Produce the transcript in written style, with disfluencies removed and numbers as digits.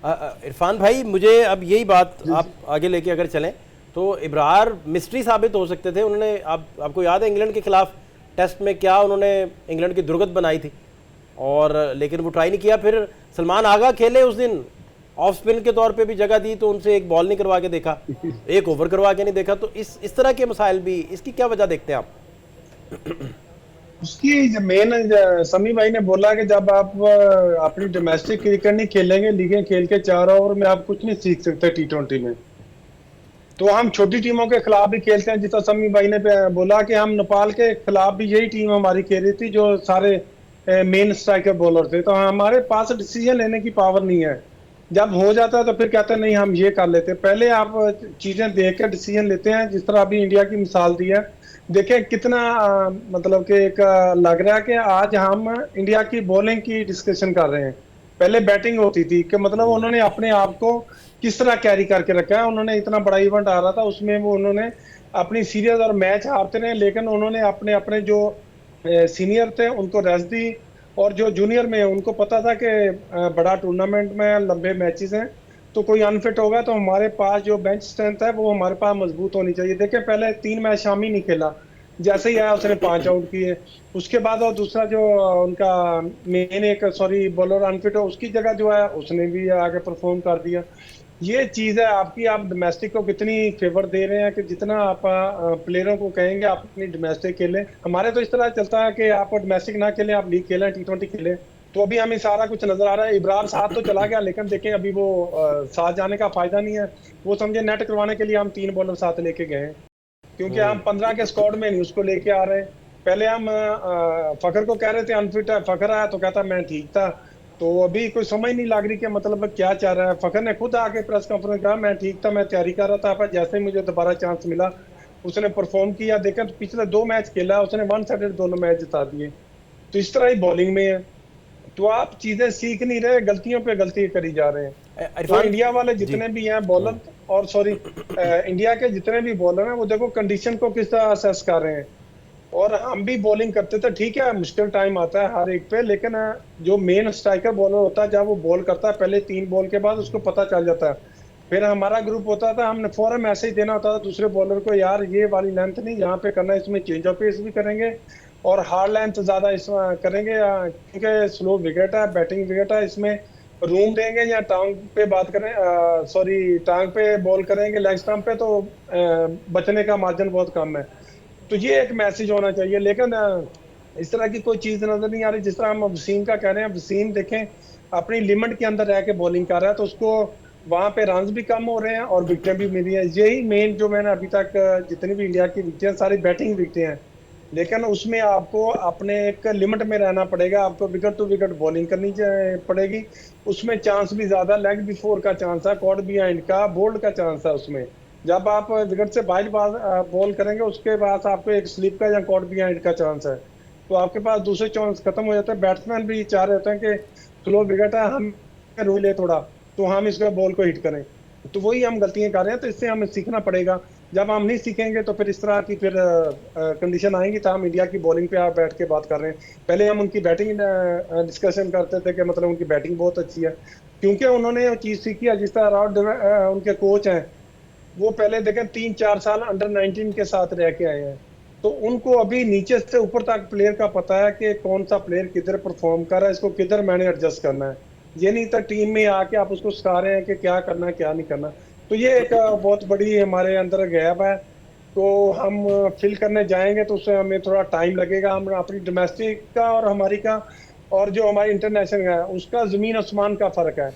इरफान भाई, मुझे अब यही बात आप आगे लेके अगर चलें तो इब्रार मिस्ट्री साबित हो सकते थे। उन्होंने आपको याद है इंग्लैंड के खिलाफ टेस्ट में क्या उन्होंने इंग्लैंड की दुर्गत बनाई थी, और लेकिन वो ट्राई नहीं किया। फिर सलमान आगा खेले उस दिन, ऑफ स्पिन के तौर पे भी जगह दी तो उनसे एक बॉल नहीं करवा के देखा, एक ओवर करवा के नहीं देखा। तो इस तरह के मसाइल भी, इसकी क्या वजह देखते हैं आप? उसकी मेन समी भाई ने बोला कि जब आप अपनी डोमेस्टिक क्रिकेट नहीं खेलेंगे, लीगें खेल के 4 ओवर में आप कुछ नहीं सीख सकते T20 में। तो हम छोटी टीमों के खिलाफ भी खेलते हैं, जितना समी भाई ने बोला कि हम नेपाल के खिलाफ भी यही टीम हमारी खेल रही थी, जो सारे मेन स्ट्राइकर बॉलर थे। तो हमारे पास डिसीजन लेने की पावर नहीं है। जब हो जाता है तो फिर कहते हैं नहीं हम ये कर लेते हैं। पहले आप चीजें देख कर डिसीजन लेते हैं, जिस तरह अभी इंडिया की मिसाल दी है। देखें कितना मतलब कि एक लग रहा है कि आज हम इंडिया की बॉलिंग की डिस्कशन कर रहे हैं। पहले बैटिंग होती थी कि मतलब उन्होंने अपने आप को किस तरह कैरी करके रखा है। उन्होंने इतना बड़ा इवेंट आ रहा था, उसमें वो उन्होंने अपनी सीरीज और मैच हारते रहे, लेकिन उन्होंने अपने अपने जो सीनियर थे उनको रेस्ट दी, और जो जूनियर में उनको पता था कि बड़ा टूर्नामेंट में लंबे मैचेस हैं, तो कोई अनफिट होगा तो हमारे पास जो बेंच स्ट्रेंथ है वो हमारे पास मजबूत होनी चाहिए। देखिए पहले 3 मैच शामी नहीं खेला, जैसे ही आया उसने 5 आउट किए। उसके बाद और दूसरा जो उनका मेन एक सॉरी बॉलर अनफिट हो, उसकी जगह जो है उसने भी आगे परफॉर्म कर दिया। ये चीज है आपकी, आप डोमेस्टिक को कितनी फेवर दे रहे हैं कि जितना आप प्लेयरों को कहेंगे आप अपनी डोमेस्टिक खेलें। हमारे तो इस तरह चलता है कि आप डोमेस्टिक ना खेलें, आप लीग खेलें, T20 खेलें। तो अभी हमें सारा कुछ नजर आ रहा है। इब्रार साथ तो चला गया, लेकिन देखें अभी वो साथ जाने का फायदा नहीं है। वो समझे नेट करवाने के लिए हम 3 बॉलर साथ लेके गए हैं, क्योंकि हम 15 के स्क्वाड में नहीं उसको लेके आ रहे हैं। पहले हम फखर को कह रहे थे अनफिट है, फखर आया तो कहता मैं ठीक था। तो अभी कोई समझ नहीं लग रही कि मतलब क्या चाह रहा है। फखर ने खुद आके प्रेस कॉन्फ्रेंस कहा मैं ठीक था, मैं तैयारी कर रहा था, पर जैसे ही मुझे दोबारा चांस मिला उसने परफॉर्म किया। देखें तो पिछले 2 मैच खेला उसने, 1 साइडेड दोनों मैच जिता दिए। तो इस तरह ही बॉलिंग में है। तो आप चीजें सीख नहीं रहे, गलतियों पे गलती करी जा रहे हैं। तो इरफान इंडिया वाले जी। जितने भी हैं बॉलर, और सॉरी इंडिया के जितने भी बॉलर हैं, वो देखो कंडीशन को किस तरह असेस कर रहे हैं। और हम भी बॉलिंग करते थे, ठीक है मुश्किल टाइम आता है हर एक पे, लेकिन जो मेन स्ट्राइकर बॉलर होता है जब वो बॉल करता है पहले 3 बॉल के बाद उसको पता चल जाता है। फिर हमारा ग्रुप होता था, हमने फौरन मैसेज देना होता था दूसरे बॉलर को, यार ये वाली लेंथ नहीं यहाँ पे करना है, इसमें चेंज ऑफ पेस भी करेंगे और हार्ड लेंथ ज्यादा इसमें करेंगे, क्योंकि स्लो विकेट है, बैटिंग विकेट है, इसमें रूम देंगे या टांग पे बात करें, सॉरी टांग पे बॉल करेंगे लेग स्टंप पे, तो बचने का मार्जिन बहुत कम है। तो ये एक मैसेज होना चाहिए। लेकिन इस तरह की कोई चीज नजर नहीं आ रही। जिस तरह हम वसीम का कह रहे हैं, वसीम देखें अपनी लिमिट के अंदर रह के बॉलिंग कर रहा है, तो उसको वहां पे रन्स भी कम हो रहे हैं और विकेटें भी मिल रही है। यही मेन जो मैंने अभी तक जितनी भी इंडिया की विकेटें हैं सारी बैटिंग विकेटें हैं। लेकिन उसमें आपको अपने एक लिमिट में रहना पड़ेगा, आपको विकेट टू विकेट बॉलिंग करनी पड़ेगी। उसमें चांस भी ज्यादा, लेग बिफोर का चांस है, कॉट बिहाइंड का, बोल्ड का चांस है उसमें। जब आप विकेट से बाहर बॉल करेंगे उसके बाद आपको एक स्लिप का या कॉट बिहाइंड का चांस है, तो आपके पास दूसरे चांस खत्म हो जाते हैं। बैट्समैन भी चाह रहे होते हैं कि स्लो विकेट है, हम रोक ले थोड़ा, तो हम इसको बॉल को हिट करें। तो वही हम गलतियां कर रहे हैं, तो इससे हमें सीखना पड़ेगा। जब हम नहीं सीखेंगे तो फिर इस तरह की फिर कंडीशन आएंगी। तो हम इंडिया की बॉलिंग पे आप बैठ के बात कर रहे हैं, पहले हम उनकी बैटिंग डिस्कशन करते थे कि मतलब उनकी बैटिंग बहुत अच्छी है, क्योंकि उन्होंने वो चीज सीखी है। जिस तरह उनके कोच हैं, वो पहले देखें 3-4 साल अंडर 19 के साथ रह के आए हैं, तो उनको अभी नीचे से ऊपर तक प्लेयर का पता है कि कौन सा प्लेयर किधर परफॉर्म कर रहा है, इसको किधर मैंने एडजस्ट करना है। ये नहीं था टीम में आके आप उसको सिखा रहे हैं कि क्या करना है क्या नहीं करना। तो ये एक बहुत बड़ी हमारे अंदर गैप है। तो हम फिल करने जाएंगे तो उससे हमें थोड़ा टाइम लगेगा। हम अपनी डोमेस्टिक का और हमारी का और जो हमारी इंटरनेशनल है उसका जमीन आसमान का फर्क है।